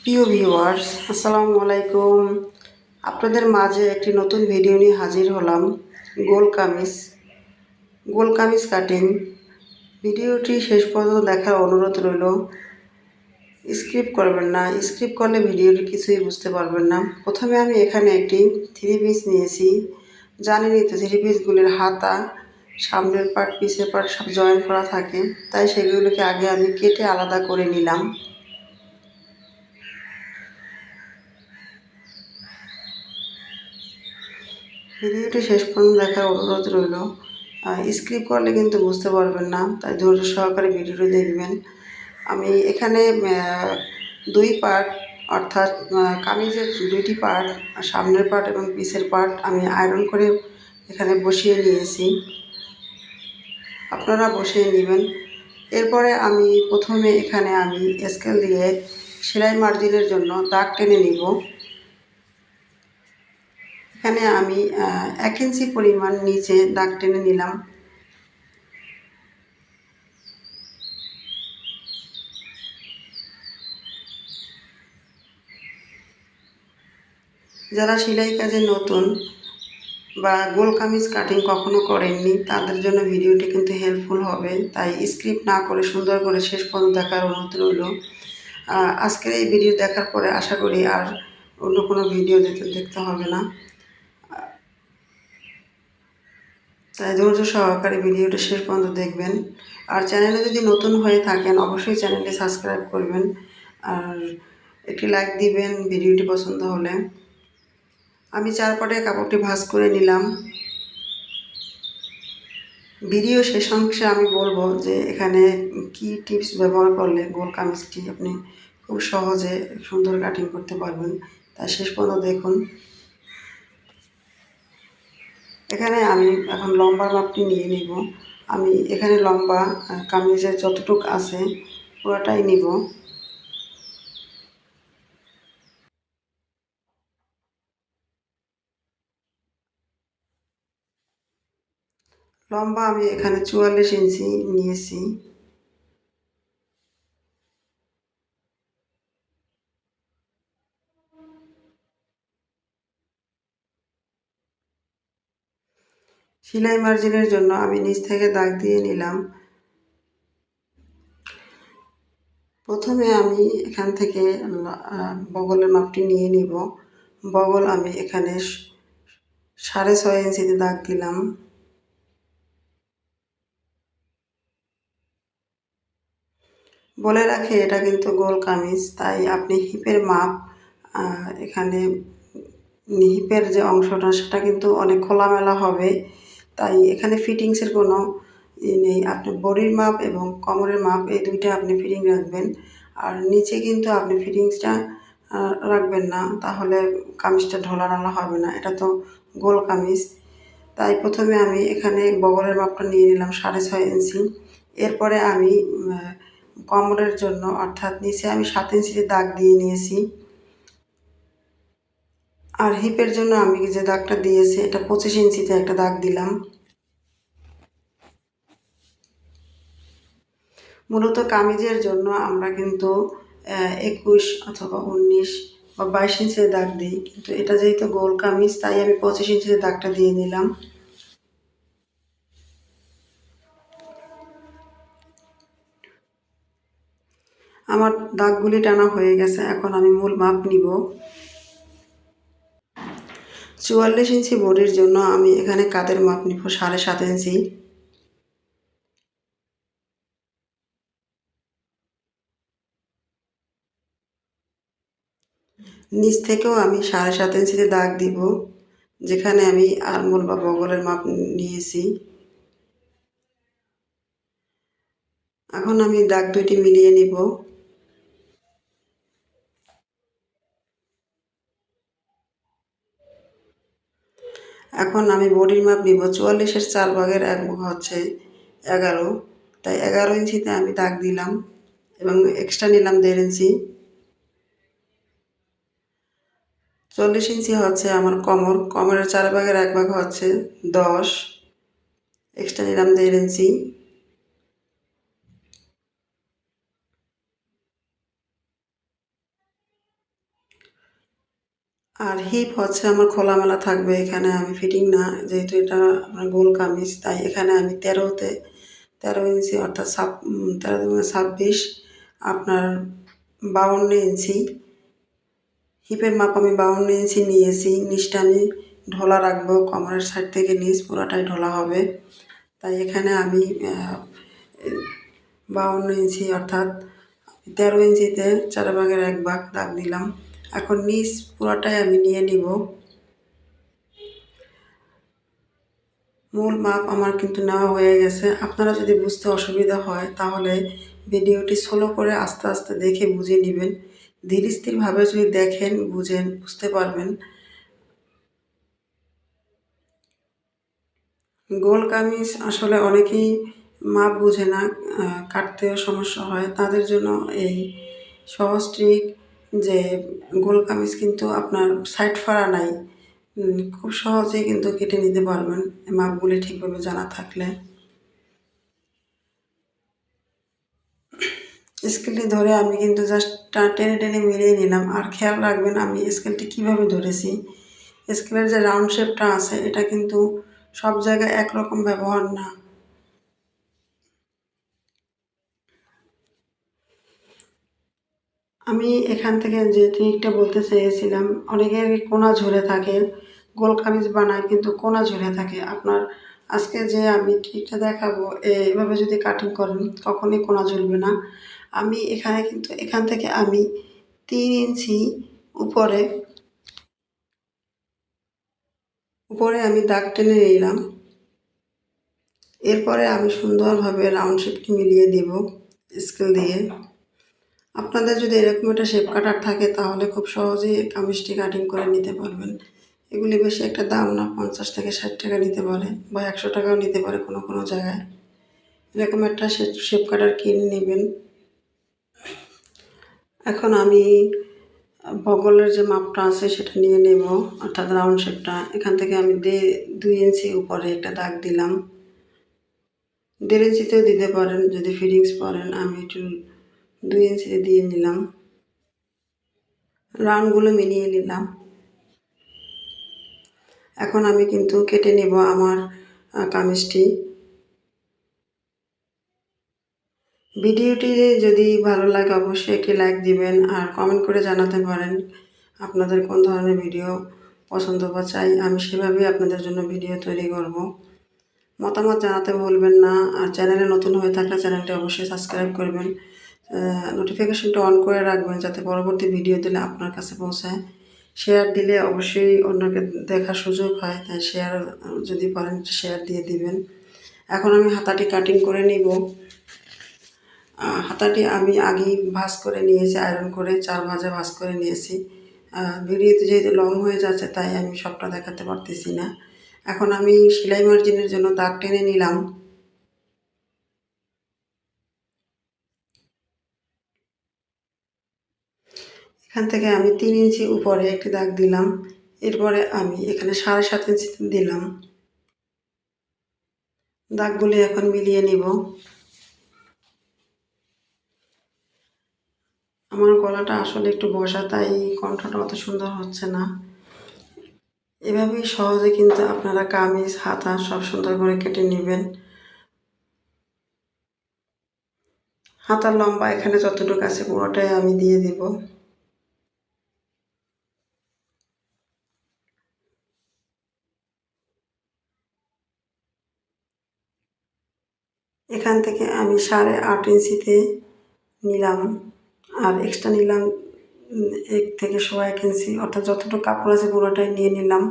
প্রিয় ভিউয়ার্স, আসসালামু আলাইকুম। আপনাদের মাঝে একটি নতুন ভিডিও নিয়ে হাজির হলাম। গোল কামিজ কাটিং। ভিডিওটি শেষ পর্যন্ত দেখার অনুরোধ রইল। স্কিপ করবেন না, স্কিপ করলে ভিডিওটি কিছুই বুঝতে পারবেন না। প্রথমে আমি এখানে একটি থ্রি পিস নিয়েছি। জানেনই তো থ্রি পিসগুলির হাতা, সামনের পার্ট, পিছের পার্ট সব জয়েন করা থাকে, তাই সেগুলোকে আগে আমি কেটে আলাদা করে নিলাম। ভিডিওটি শেষ পর্যন্ত দেখার অনুরোধ রইল। স্কিপ করলে কিন্তু বুঝতে পারবেন না, তাই ধৈর্য সহকারে ভিডিওটি দেখবেন। আমি এখানে দুই পার্ট, অর্থাৎ কামিজের দুইটি পার্ট, সামনের পার্ট এবং পিছের পার্ট আমি আয়রন করে এখানে বসিয়ে নিয়েছি। আপনারা বসিয়ে নেবেন। এরপরে আমি প্রথমে এখানে স্কেল দিয়ে সেলাই মার্জিনের জন্য দাগ টেনে নিব। এখানে আমি 1 ইঞ্চি পরিমাণ নিচে দাগ টেনে নিলাম। যারা সেলাই কাজে নতুন বা গোল কামিজ কাটিং কখনো করেননি, তাদের জন্য ভিডিওটি কিন্তু হেল্পফুল হবে, তাই স্কিপ না করে সুন্দর করে শেষ পর্যন্ত দেখার অনুরোধ রইল। আজকের এই ভিডিও দেখার পরে আশা করি আর অন্য কোনো ভিডিও দেখতে হবে না, তাই ধৈর্য সহকারে ভিডিওটা শেষ পর্যন্ত দেখবেন। আর চ্যানেলে যদি নতুন হয়ে থাকেন অবশ্যই চ্যানেলটি সাবস্ক্রাইব করবেন আর একটি লাইক দিবেন ভিডিওটি পছন্দ হলে। আমি চারপাটে কাপড়টি ভাঁজ করে নিলাম। ভিডিও শেষ অংশে আমি বলবো যে এখানে কি টিপস ব্যবহার করলে গোল কামিজটি আপনি খুব সহজে সুন্দর কাটিং করতে পারবেন, তাই শেষ পর্যন্ত দেখুন। এখানে আমি এখন লম্বা মাপটি নিয়ে নিব। আমি এখানে লম্বা কামিজের যতটুকু আছে পুরোটাই নিব। লম্বা আমি এখানে 44 ইঞ্চি নিয়েছি। সেলাই মার্জিনের জন্য আমি নিচ থেকে দাগ দিয়ে নিলাম। প্রথমে আমি এখান থেকে বগলের মাপটি নিয়ে নিব। বগল আমি এখানে 6.5 ইঞ্চিতে দাগ দিলাম। বলে রাখি এটা কিন্তু গোল কামিজ, তাই আপনি হিপের মাপ, এখানে হিপের যে অংশটা সেটা কিন্তু অনেক খোলামেলা হবে, তাই এখানে ফিটিংসের কোনো নেই। আপনি বডির মাপ এবং কোমরের মাপ এই দুইটা আপনি ফিটিং রাখবেন। আর নিচে কিন্তু আপনি ফিটিংসটা রাখবেন না, তাহলে কামিজটা ঢোলাঢালা হবে না, এটা তো গোল কামিজ। তাই প্রথমে আমি এখানে বগলের মাপটা নিয়ে নিলাম 6.5 ইঞ্চি। এরপরে আমি কোমরের জন্য অর্থাৎ নিচে আমি 7 ইঞ্চিতে দাগ দিয়ে নিয়েছি। আর হিপের জন্য আমি যে দাগটা দিয়েছি এটা 25 ইঞ্চিতে একটা দাগ দিলাম। মূলত কামিজের জন্য আমরা কিন্তু 21 অথবা 19 বা 22 ইঞ্চিতে দাগ দিই, কিন্তু এটা যেহেতু গোল কামিজ তাই আমি 25 ইঞ্চিতে দাগটা দিয়ে নিলাম। আমার দাগগুলি টানা হয়ে গেছে, এখন আমি মূল মাপ নিব। 44 ইঞ্চি বডির জন্য আমি এখানে কাঁধের মাপ নিব 7.5 ইঞ্চি। নিচ থেকেও আমি 7.5 ইঞ্চিতে দাগ দিব, যেখানে আমি আরমোল বা বগলের মাপ নিয়েছি। এখন আমি দাগ দুইটি মিলিয়ে নিব। এখন আমি বডির মাপ নিব। 44-এর 4 ভাগের 1 ভাগ হচ্ছে 11, তাই 11 ইঞ্চিতে আমি দাগ দিলাম এবং এক্সট্রা নিলাম 1.5 ইঞ্চি। 40 ইঞ্চি হচ্ছে আমার কোমর, কোমরের 4 ভাগের 1 ভাগ হচ্ছে 10, এক্সট্রা নিলাম 1.5 ইঞ্চি। আর হিপ হচ্ছে আমার খোলামেলা থাকবে, এখানে আমি ফিটিং না, যেহেতু এটা আপনার গোল কামিজ, তাই এখানে আমি 13 ইঞ্চি অর্থাৎ 13 × 26 আপনার 52 ইঞ্চি হিপের মাপ আমি 52 ইঞ্চি নিয়েছি। নিচটা আমি ঢোলা রাখবো, কোমরের সাইড থেকে নিচ পুরাটাই ঢোলা হবে। তাই এখানে আমি 52 ইঞ্চি অর্থাৎ 13 ইঞ্চিতে 4/1 দাগ দিলাম। এখন নিচ পুরাটাই আমি নিয়ে নিব। মূল মাপ আমার কিন্তু নেওয়া হয়ে গেছে। আপনারা যদি বুঝতে অসুবিধা হয় তাহলে ভিডিওটি স্লো করে আস্তে আস্তে দেখে বুঝে নেবেন। ধীর স্থিরভাবে যদি দেখেন বুঝতে পারবেন। গোল কামিজ আসলে অনেকেই মাপ বুঝে না, কাটতেও সমস্যা হয়, তাদের জন্য এই সহজ ট্রিক যে গোল কামিজ কিন্তু আপনার সাইড ফাড়া নাই, খুব সহজেই কিন্তু কেটে নিতে পারবেন মাপগুলি ঠিকভাবে জানা থাকলে। স্কেলটি ধরে আমি কিন্তু জাস্ট টেনে টেনে মিলিয়ে নিলাম। আর খেয়াল রাখবেন আমি স্কেলটি কীভাবে ধরেছি। স্কেলের যে রাউন্ড শেপটা আছে এটা কিন্তু সব জায়গায় একরকম ব্যবহার না। আমি এখান থেকে যে ট্রিকটা বলতে চেয়েছিলাম, অনেকের কোনা ঝরে থাকে, গোল কামিজ বানায় কিন্তু কোনা ঝরে থাকে। আপনার আজকে যে আমি ট্রিকটা দেখাবো এভাবে যদি কাটিং করেন কখনোই কোনা ঝুলবে না। আমি এখানে কিন্তু এখান থেকে আমি 3 ইঞ্চি উপরে উপরে আমি দাগ টেনে নিলাম। এরপরে আমি সুন্দরভাবে রাউন্ড শেপটি মিলিয়ে দেব স্কেল দিয়ে। আপনাদের যদি এরকম একটা শেপ কাটার থাকে তাহলে খুব সহজেই কামিজটি কাটিং করে নিতে পারবেন। এগুলি বেশি একটা দাম না, 50 থেকে 60 টাকা নিতে পারে বা 100 টাকাও নিতে পারে কোনো কোনো জায়গায়। এরকম একটা শেপ কাটার কিনে নেবেন। এখন আমি বগলের যে মাপটা আছে সেটা নিয়ে নেব, অর্থাৎ রাউন্ড শেপটা। এখান থেকে আমি 2 ইঞ্চি উপরে একটা দাগ দিলাম। 1.5 ইঞ্চিতেও দিতে পারেন যদি ফিটিংস পরেন, আমি একটু 2 ইঞ্চিতে দিয়ে নিলাম। রাউন্ডগুলো মিলিয়ে নিলাম। এখন আমি কিন্তু কেটে নেব আমার কামিজটি। ভিডিওটি যদি ভালো লাগে অবশ্যই একটি লাইক দিবেন আর কমেন্ট করে জানাতে পারেন আপনাদের কোন ধরনের ভিডিও পছন্দ বা চাই, আমি সেভাবেই আপনাদের জন্য ভিডিও তৈরি করব। মতামত জানাতে ভুলবেন না। আর চ্যানেলে নতুন হয়ে থাকলে চ্যানেলটি অবশ্যই সাবস্ক্রাইব করবেন, নোটিফিকেশনটা অন করে রাখবেন যাতে পরবর্তী ভিডিও দিলে আপনার কাছে পৌঁছায়। শেয়ার দিলে অবশ্যই অন্যকে দেখার সুযোগ হয়, তাই শেয়ার যদি পারেন শেয়ার দিয়ে দিবেন। এখন আমি হাতাটি কাটিং করে নিব। হাতাটি আমি আগেই ভাঁজ করে নিয়েছি, আয়রন করে 4 ভাঁজে ভাঁজ করে নিয়েছি। ভিডিওতে যেহেতু লং হয়ে যাচ্ছে তাই আমি সবটা দেখাতে পারতেছি না। এখন আমি সেলাই মার্জিনের জন্য দাগ টেনে নিলাম। এখান থেকে আমি 3 ইঞ্চি উপরে একটি দাগ দিলাম। এরপরে আমি এখানে 7.5 ইঞ্চি দিলাম। দাগগুলি এখন মিলিয়ে নিব। আমার গলাটা আসলে একটু বসা, তাই কণ্ঠটা অত সুন্দর হচ্ছে না। এভাবেই সহজে কিন্তু আপনারা কামিজ হাতা সব সুন্দর করে কেটে নেবেন। হাতার লম্বা এখানে যতটুকু আছে পুরোটাই আমি দিয়ে দেব। এখান থেকে আমি 8.5 ইঞ্চিতে নিলাম আর এক্সট্রা নিলাম 1 থেকে 1.25 ইঞ্চি, অর্থাৎ যতটুকু কাপড় আছে পুরোটাই নিয়ে নিলাম।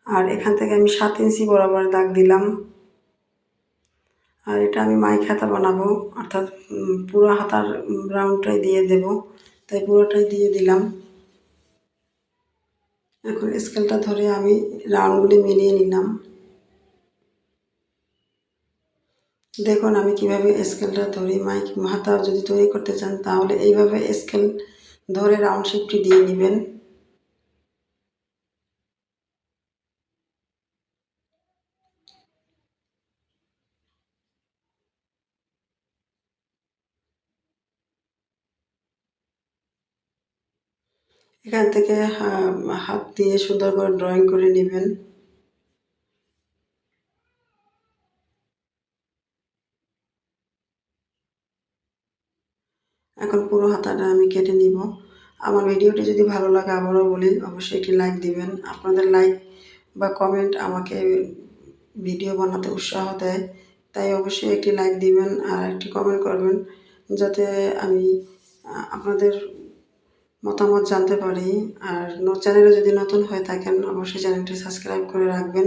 আর এখান থেকে আমি 7 ইঞ্চি বরাবর দাগ দিলাম। আর এটা আমি মাইক হাতা বানাবো, অর্থাৎ পুরো হাতার রাউন্ডটাই দিয়ে দেব, তাই পুরোটাই দিয়ে দিলাম। এখন স্কেলটা ধরে আমি রাউন্ডগুলি মিলিয়ে নিলাম। দেখুন আমি কিভাবে স্কেলটা ধরি। মাইক হাতা যদি তৈরি করতে চান তাহলে এইভাবে স্কেল ধরে রাউন্ড শেপটি দিয়ে নেবেন। এখান থেকে হাত দিয়ে সুন্দর করে ড্রয়িং করে নেবেন। এখন পুরো হাতাটা আমি কেটে নিব। আমার ভিডিওটি যদি ভালো লাগে আবারও বলি অবশ্যই একটি লাইক দিবেন। আপনাদের লাইক বা কমেন্ট আমাকে ভিডিও বানাতে উৎসাহ দেয়, তাই অবশ্যই একটি লাইক দিবেন আর একটি কমেন্ট করবেন, যাতে আমি আপনাদের মতামত জানতে পারি। আর চ্যানেলে যদি নতুন হয়ে থাকেন অবশ্যই চ্যানেলটি সাবস্ক্রাইব করে রাখবেন।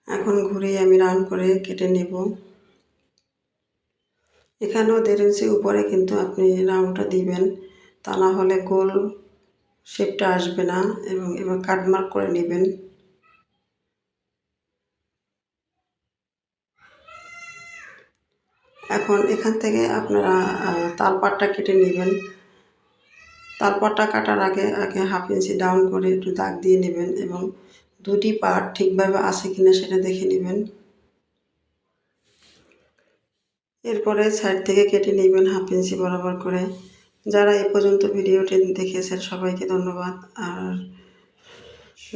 এখন ঘুরিয়ে আমি রাউন্ড করে কেটে নেব। এখানেও 1.5 ইঞ্চি উপরে কিন্তু আপনি রাউন্ডটা দিবেন, তা না হলে গোল শেপটা আসবে না। এবং এবার কাট মার্ক করে নেবেন। এখন এখান থেকে আপনারা তালপাটটা কেটে নেবেন। তালপাটটা কাটার আগে আগে 1/2 ইঞ্চি ডাউন করে একটু দাগ দিয়ে নেবেন এবং দুটি পাট ঠিকভাবে আছে কিনা সেটা দেখে নেবেন। এরপরে সাইড থেকে কেটে নেবেন 1/2 ইঞ্চি বরাবর করে। যারা এ পর্যন্ত ভিডিওটি দেখেছেন সবাইকে ধন্যবাদ। আর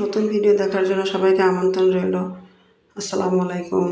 নতুন ভিডিও দেখার জন্য সবাইকে আমন্ত্রণ রইল। আসসালামু আলাইকুম।